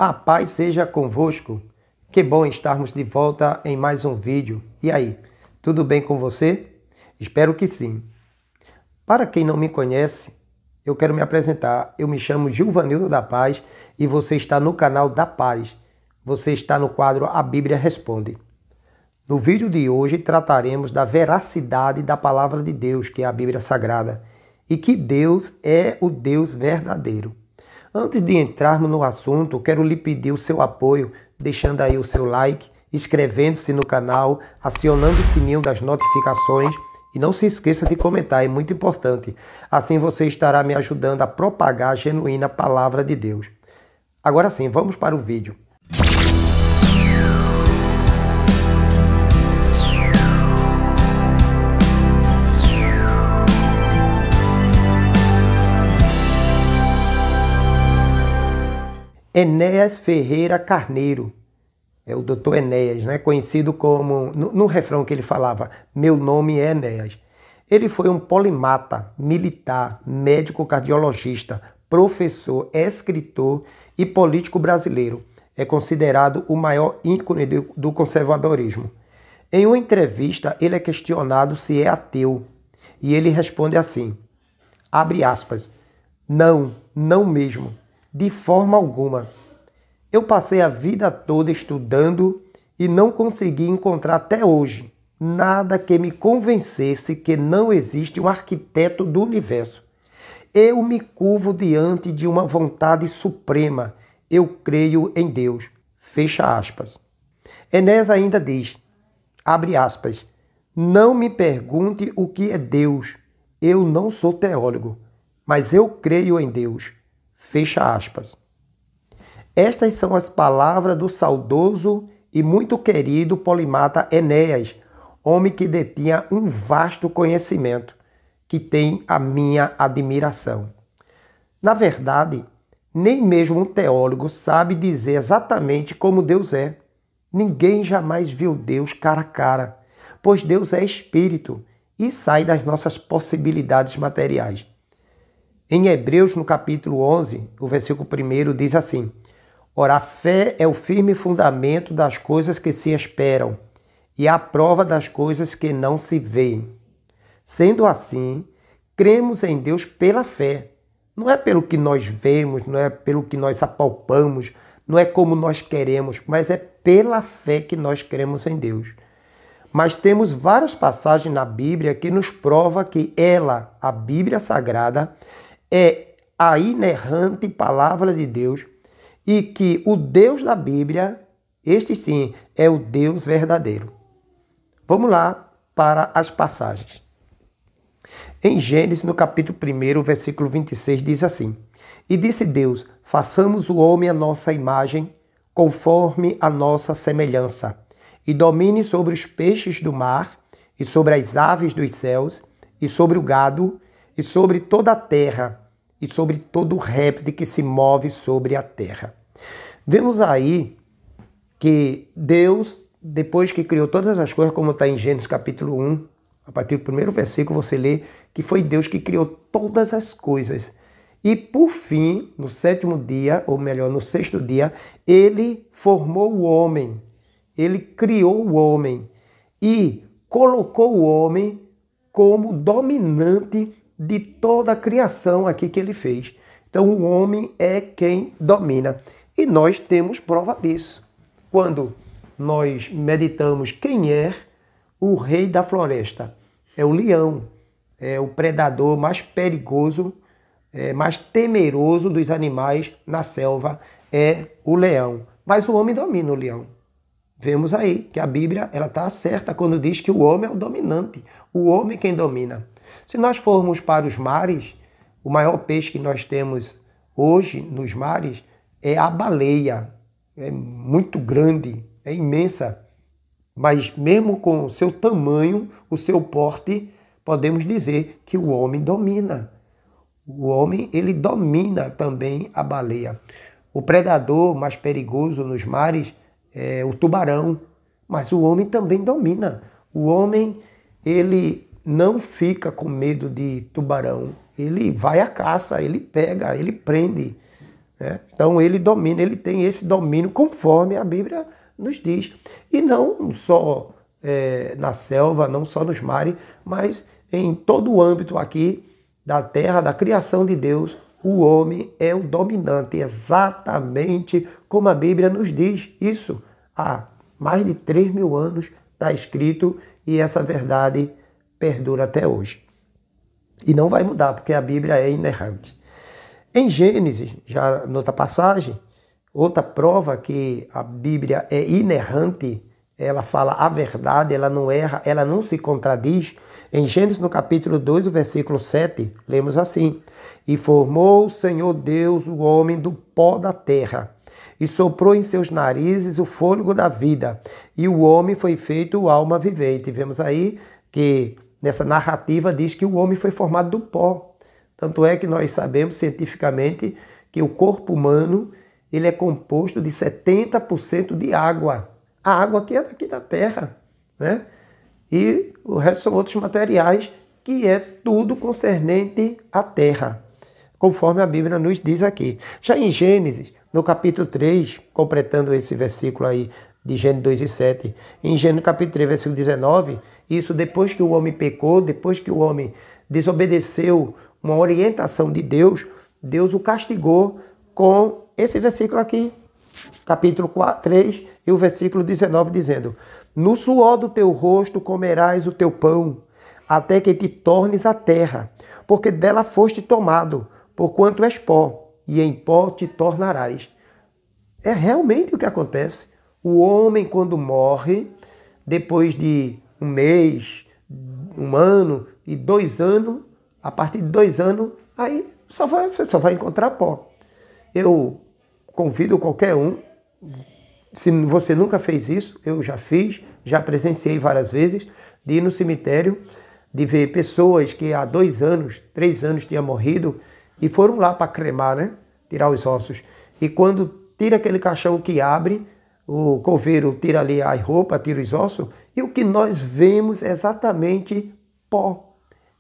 A paz seja convosco. Que bom estarmos de volta em mais um vídeo. E aí, tudo bem com você? Espero que sim. Para quem não me conhece, eu quero me apresentar. Eu me chamo Gilvanildo da Paz e você está no canal da Paz. Você está no quadro A Bíblia Responde. No vídeo de hoje trataremos da veracidade da palavra de Deus, que é a Bíblia Sagrada, e que Deus é o Deus verdadeiro. Antes de entrarmos no assunto, quero lhe pedir o seu apoio, deixando aí o seu like, inscrevendo-se no canal, acionando o sininho das notificações e não se esqueça de comentar, é muito importante. Assim você estará me ajudando a propagar a genuína palavra de Deus. Agora sim, vamos para o vídeo. Enéas Ferreira Carneiro, é o Dr. Enéas, né? Conhecido como, no refrão que ele falava, meu nome é Enéas. Ele foi um polimata, militar, médico cardiologista, professor, escritor e político brasileiro. É considerado o maior ícone do conservadorismo. Em uma entrevista, ele é questionado se é ateu. E ele responde assim, abre aspas, não mesmo. De forma alguma. Eu passei a vida toda estudando e não consegui encontrar até hoje nada que me convencesse que não existe um arquiteto do universo. Eu me curvo diante de uma vontade suprema. Eu creio em Deus. Fecha aspas. Enéas ainda diz, abre aspas, não me pergunte o que é Deus. Eu não sou teólogo, mas eu creio em Deus. Fecha aspas. Estas são as palavras do saudoso e muito querido polimata Enéas, homem que detinha um vasto conhecimento, que tem a minha admiração. Na verdade, nem mesmo um teólogo sabe dizer exatamente como Deus é. Ninguém jamais viu Deus cara a cara, pois Deus é espírito e sai das nossas possibilidades materiais. Em Hebreus, no capítulo 11, o versículo 1 diz assim, ora, a fé é o firme fundamento das coisas que se esperam e a prova das coisas que não se veem. Sendo assim, cremos em Deus pela fé. Não é pelo que nós vemos, não é pelo que nós apalpamos, não é como nós queremos, mas é pela fé que nós cremos em Deus. Mas temos várias passagens na Bíblia que nos prova que ela, a Bíblia Sagrada, é a inerrante palavra de Deus e que o Deus da Bíblia, este sim, é o Deus verdadeiro. Vamos lá para as passagens. Em Gênesis, no capítulo 1, versículo 26, diz assim, e disse Deus, façamos o homem à nossa imagem, conforme a nossa semelhança, e domine sobre os peixes do mar, e sobre as aves dos céus, e sobre o gado, e sobre toda a terra, e sobre todo o réptil que se move sobre a terra. Vemos aí que Deus, depois que criou todas as coisas, como está em Gênesis capítulo 1, a partir do primeiro versículo você lê que foi Deus que criou todas as coisas. E por fim, no sétimo dia, ou melhor, no sexto dia, ele formou o homem, ele criou o homem e colocou o homem como dominante de toda a criação aqui que ele fez. Então o homem é quem domina. E nós temos prova disso. Quando nós meditamos quem é o rei da floresta. É o leão. É o predador mais perigoso, mais temeroso dos animais na selva. É o leão. Mas o homem domina o leão. Vemos aí que a Bíblia está certa quando diz que o homem é o dominante. O homem é quem domina. Se nós formos para os mares, o maior peixe que nós temos hoje nos mares é a baleia. É muito grande, é imensa. Mas mesmo com o seu tamanho, o seu porte, podemos dizer que o homem domina. O homem, ele domina também a baleia. O predador mais perigoso nos mares é o tubarão. Mas o homem também domina. O homem, ele não fica com medo de tubarão. Ele vai à caça, ele pega, ele prende. né? Então ele domina, ele tem esse domínio conforme a Bíblia nos diz. E não só na selva, não só nos mares, mas em todo o âmbito aqui da terra, da criação de Deus, o homem é o dominante, exatamente como a Bíblia nos diz isso. Há mais de 3.000 anos está escrito e essa verdade perdura até hoje. E não vai mudar, porque a Bíblia é inerrante. Em Gênesis, já noutra passagem, outra prova que a Bíblia é inerrante, ela fala a verdade, ela não erra, ela não se contradiz. Em Gênesis, no capítulo 2, o versículo 7, lemos assim: E formou o Senhor Deus o homem do pó da terra, e soprou em seus narizes o fôlego da vida, e o homem foi feito alma vivente. Vemos aí que nessa narrativa diz que o homem foi formado do pó. Tanto é que nós sabemos cientificamente que o corpo humano ele é composto de 70% de água. A água que é daqui da terra, né? E o resto são outros materiais, que é tudo concernente à terra, conforme a Bíblia nos diz aqui. Já em Gênesis, no capítulo 3, completando esse versículo aí de Gênesis 2 e 7, em Gênesis capítulo 3, versículo 19, isso depois que o homem pecou, depois que o homem desobedeceu uma orientação de Deus, Deus o castigou com esse versículo aqui, capítulo 3 e o versículo 19, dizendo: No suor do teu rosto comerás o teu pão, até que te tornes a terra, porque dela foste tomado, porquanto és pó, e em pó te tornarás. É realmente o que acontece. O homem, quando morre, depois de um mês, um ano e 2 anos, a partir de 2 anos, aí você só vai encontrar pó. Eu convido qualquer um, se você nunca fez isso, eu já fiz, já presenciei várias vezes, de ir no cemitério, de ver pessoas que há 2 anos, 3 anos tinham morrido e foram lá para cremar, né? Tirar os ossos. E quando tira aquele caixão que abre, o coveiro tira ali a roupa, tira os ossos, e o que nós vemos é exatamente pó.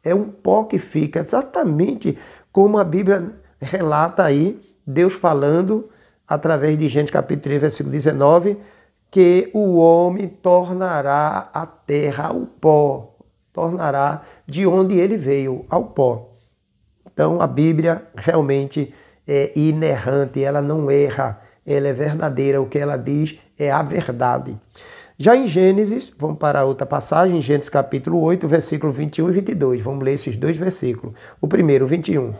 É um pó que fica exatamente como a Bíblia relata aí, Deus falando através de Gênesis capítulo 3, versículo 19, que o homem tornará a terra ao pó, tornará de onde ele veio, ao pó. Então a Bíblia realmente é inerrante, ela não erra, ela é verdadeira, o que ela diz é a verdade. Já em Gênesis, vamos para outra passagem, Gênesis capítulo 8, versículo 21 e 22. Vamos ler esses 2 versículos. O primeiro, 21.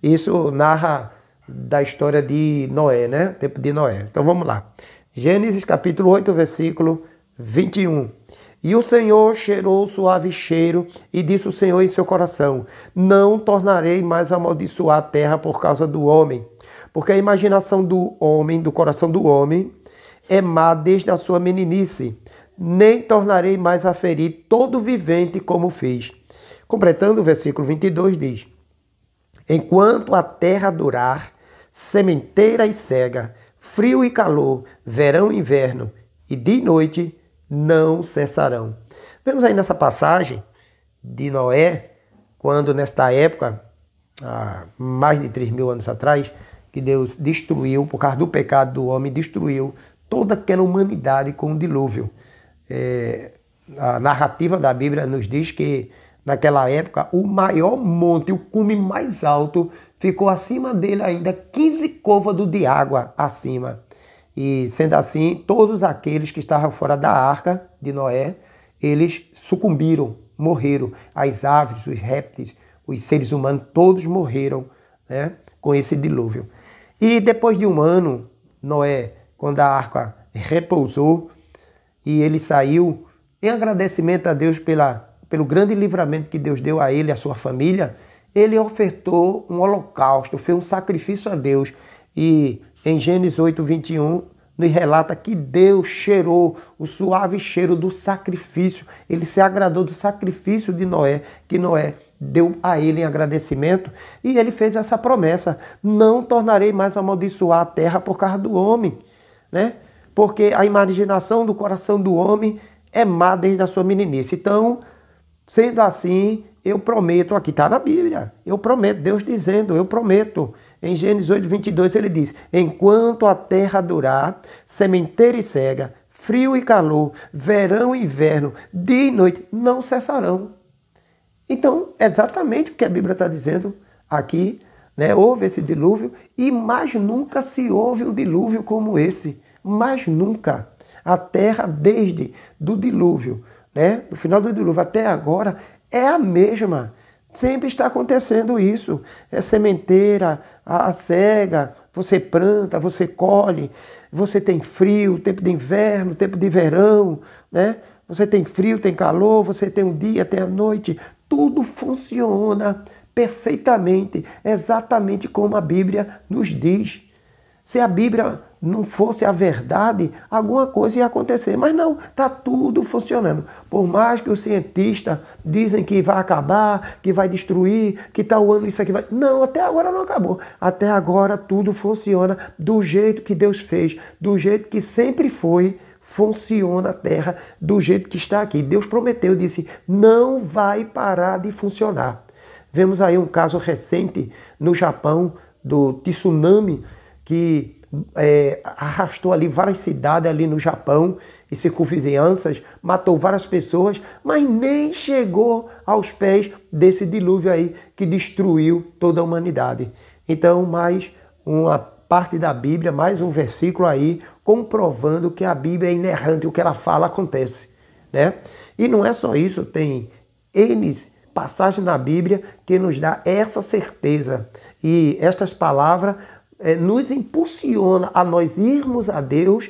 Isso narra da história de Noé, né? O tempo de Noé. Então vamos lá. Gênesis capítulo 8, versículo 21. E o Senhor cheirou o suave cheiro, e disse o Senhor em seu coração: Não tornarei mais a amaldiçoar a terra por causa do homem, porque a imaginação do homem, do coração do homem, é má desde a sua meninice, nem tornarei mais a ferir todo vivente como fiz. Completando o versículo 22 diz: Enquanto a terra durar, sementeira e cega, frio e calor, verão e inverno, e de noite não cessarão. Vemos aí nessa passagem de Noé, quando nesta época, há mais de 3.000 anos atrás, que Deus destruiu, por causa do pecado do homem, destruiu toda aquela humanidade com o dilúvio. A narrativa da Bíblia nos diz que naquela época o maior monte, o cume mais alto, ficou acima dele ainda 15 côvados de água acima. E sendo assim, todos aqueles que estavam fora da arca de Noé, eles sucumbiram, morreram. As aves, os répteis, os seres humanos, todos morreram, né, com esse dilúvio. E depois de 1 ano, Noé, quando a arca repousou e ele saiu, em agradecimento a Deus pelo grande livramento que Deus deu a ele e a sua família, ele ofertou um holocausto, fez um sacrifício a Deus. E em Gênesis 8, 21, nos relata que Deus cheirou o suave cheiro do sacrifício. Ele se agradou do sacrifício de Noé, que Noé deu a ele em agradecimento. E ele fez essa promessa: não tornarei mais a amaldiçoar a terra por causa do homem, né? Porque a imaginação do coração do homem é má desde a sua meninice. Então, sendo assim, eu prometo, aqui está na Bíblia, eu prometo, Deus dizendo, eu prometo. Em Gênesis 8, 22 ele diz, enquanto a terra durar, sementeira e cega, frio e calor, verão e inverno, dia e noite, não cessarão. Então, exatamente o que a Bíblia está dizendo aqui, né? Houve esse dilúvio e mais nunca se houve um dilúvio como esse. Mais nunca. A terra, desde do dilúvio, né? Do final do dilúvio até agora, é a mesma. Sempre está acontecendo isso. É sementeira, a cega, você planta, você colhe, você tem frio, tempo de inverno, tempo de verão, né? Você tem frio, tem calor, você tem o dia, tem a noite. Tudo funciona perfeitamente, exatamente como a Bíblia nos diz. Se a Bíblia não fosse a verdade, alguma coisa ia acontecer. Mas não, está tudo funcionando. Por mais que os cientistas dizem que vai acabar, que vai destruir, que tal ano isso aqui vai... Não, até agora não acabou. Até agora tudo funciona do jeito que Deus fez, do jeito que sempre foi. Funciona a terra do jeito que está aqui. Deus prometeu, disse, não vai parar de funcionar. Vemos aí um caso recente no Japão, do tsunami, que arrastou ali várias cidades ali no Japão e circunvizinhanças, matou várias pessoas, mas nem chegou aos pés desse dilúvio aí que destruiu toda a humanidade. Então, mais uma parte da Bíblia, mais um versículo aí, comprovando que a Bíblia é inerrante, o que ela fala acontece, né? E não é só isso, tem N passagens na Bíblia que nos dá essa certeza. E estas palavras nos impulsiona a nós irmos a Deus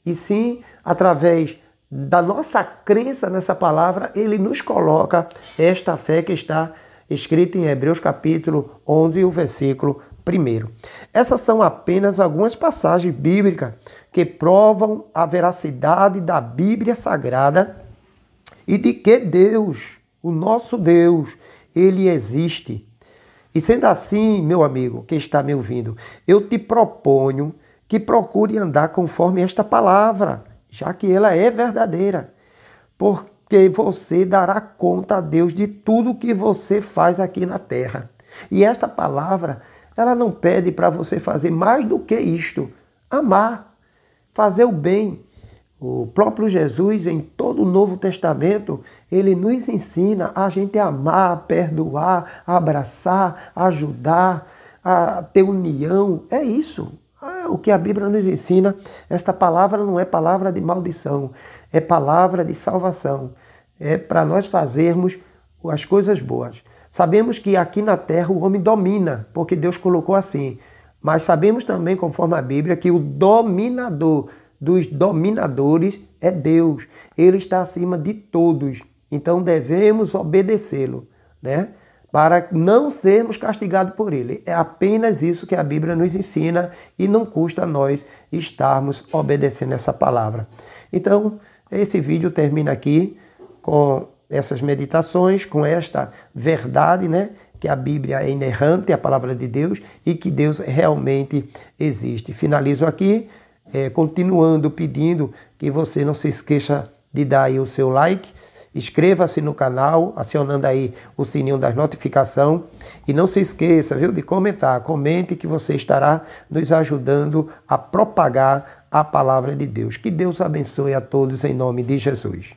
e sim, através da nossa crença nessa palavra, Ele nos coloca esta fé que está escrita em Hebreus capítulo 11, o versículo 1. Essas são apenas algumas passagens bíblicas que provam a veracidade da Bíblia Sagrada e de que Deus, o nosso Deus, Ele existe. E sendo assim, meu amigo que está me ouvindo, eu te proponho que procure andar conforme esta palavra, já que ela é verdadeira, porque você dará conta a Deus de tudo que você faz aqui na terra. E esta palavra, ela não pede para você fazer mais do que isto, amar, fazer o bem. O próprio Jesus, em todo o Novo Testamento, ele nos ensina a gente amar, perdoar, abraçar, ajudar, a ter união. É isso. É o que a Bíblia nos ensina. Esta palavra não é palavra de maldição, é palavra de salvação. É para nós fazermos as coisas boas. Sabemos que aqui na terra o homem domina, porque Deus colocou assim. Mas sabemos também, conforme a Bíblia, que o dominador dos dominadores é Deus. Ele está acima de todos. Então devemos obedecê-lo, né? Para não sermos castigados por ele. É apenas isso que a Bíblia nos ensina e não custa a nós estarmos obedecendo essa palavra. Então, esse vídeo termina aqui com essas meditações, com esta verdade, né? Que a Bíblia é inerrante, a palavra de Deus, e que Deus realmente existe. Finalizo aqui, continuando pedindo que você não se esqueça de dar aí o seu like, inscreva-se no canal, acionando aí o sininho das notificações e não se esqueça, viu, de comentar. Comente que você estará nos ajudando a propagar a palavra de Deus. Que Deus abençoe a todos em nome de Jesus.